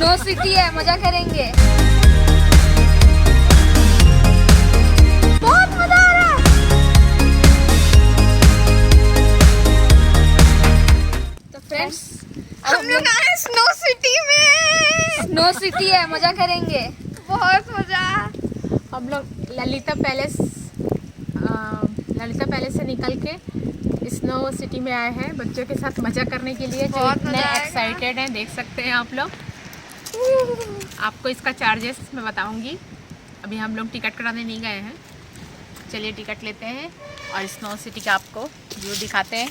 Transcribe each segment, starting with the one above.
Snow city है, मजा करेंगे। बहुत मजा आ रहा है। तो फ्रेंड्स हम लोग आए स्नो सिटी में। स्नो सिटी है, मजा करेंगे, बहुत मजा। हम लोग ललिता पैलेस से निकल के स्नो सिटी में आए हैं बच्चों के साथ मजा करने के लिए, जो इतने एक्साइटेड हैं, देख सकते हैं आप लोग। आपको इसका चार्जेस मैं बताऊंगी। अभी हम लोग टिकट कराने नहीं गए हैं। चलिए टिकट लेते हैं और स्नो सिटी का आपको व्यू दिखाते हैं।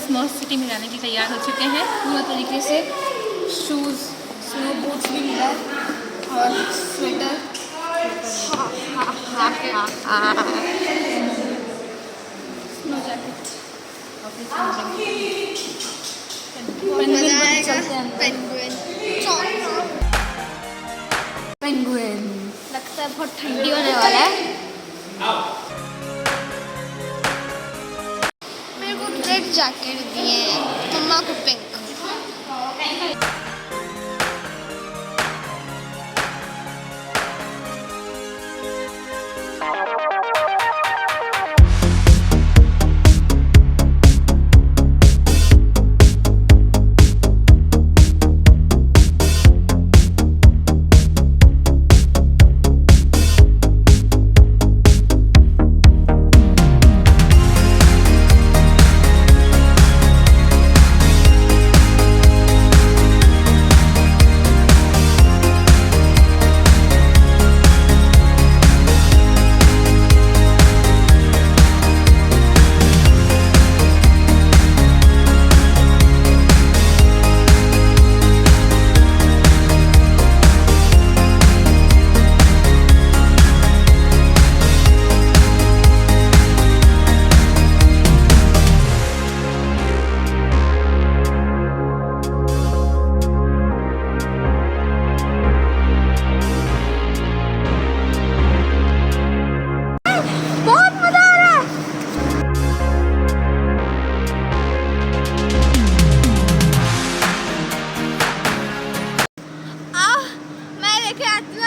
स्नो सिटी में जाने के तैयार हो चुके हैं पूरा तरीके से। शूज़, स्नो बूट्स भी मिला और स्वेटर। Snow jacket. पेंगुइन लगता है बहुत ठंडी होने वाला है। मेरे को रेड जैकेट दिए हैं, मम्मा को पिंक।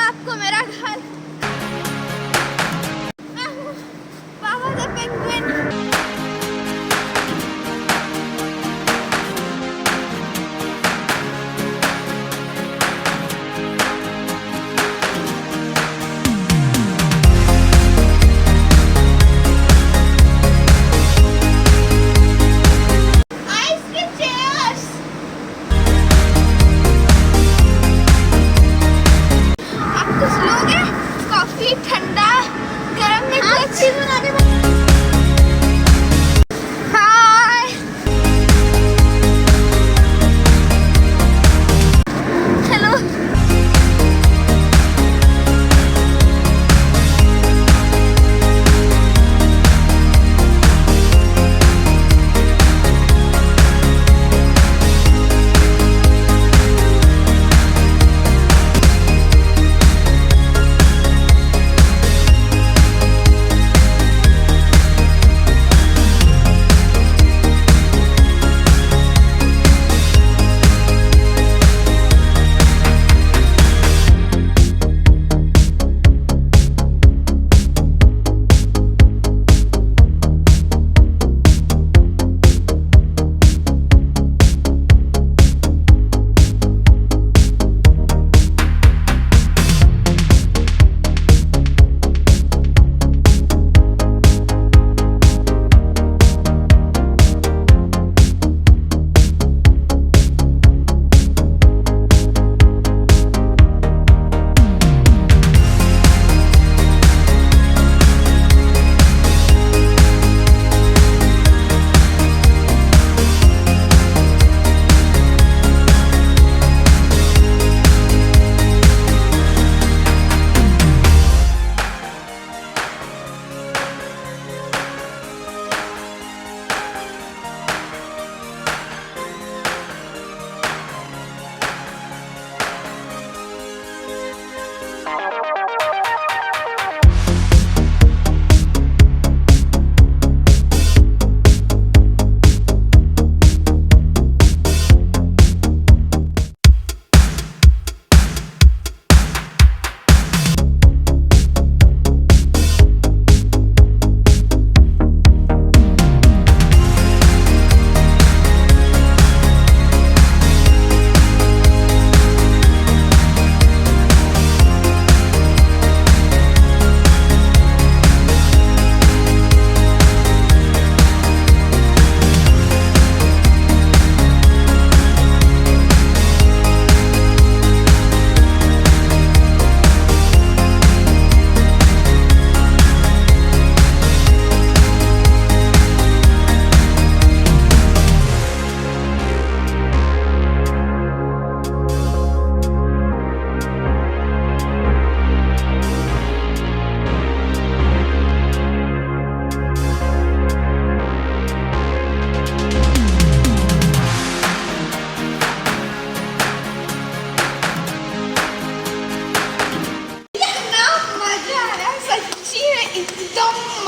आपको मेरा घर पापा द पेंगुइन। ठंडा गरम में कोई चीज बनाने में। Hi hello.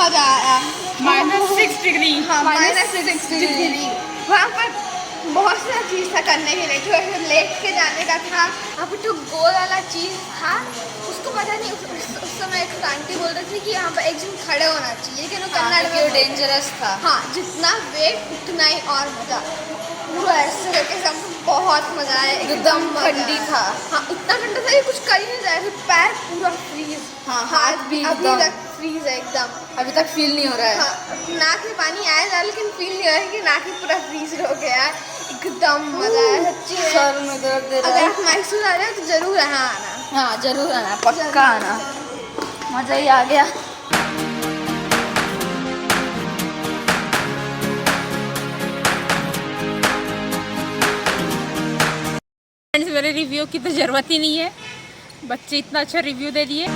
मजा आया। -6 डिग्री। हाँ, -6 डिग्री। वहाँ पर बहुत सा चीज़ था करने के लिए, जो लेक के जाने का था। वहाँ पर जो गोल वाला चीज़ था, उसको पता नहीं, उस समय एक आंटी बोल रही थी कि यहाँ पर एक दिन खड़े होना चाहिए, लेकिन वो कन्नड़ में डेंजरस था। हाँ, जितना वेट उतना ही और मजा। पूरा ऐसे करके सब बहुत मजा आया, एकदम ठंडी था। हाँ, इतना ठंडा था कि कुछ कर ही नहीं रहा है, पैर पूरा फ्रीज। हाँ, हाथ भी अभी तक फ्रीज है एकदम, अभी तक फील नहीं हो रहा है। हाँ, नाक में पानी आया था लेकिन फील नहीं हो रहा है कि नाक ही पूरा फ्रीज हो गया है। एकदम मजा आया सच्ची में। सर में दर्द दे रहा है। अगर आप मैसूर आ रहे हो तो जरूर यहाँ आना। हाँ, जरूर आना, पक्का आना, मजा ही आ गया। फ्रेंड्स, मेरे रिव्यू की तो ज़रूरत ही नहीं है, बच्चे इतना अच्छा रिव्यू दे दिए।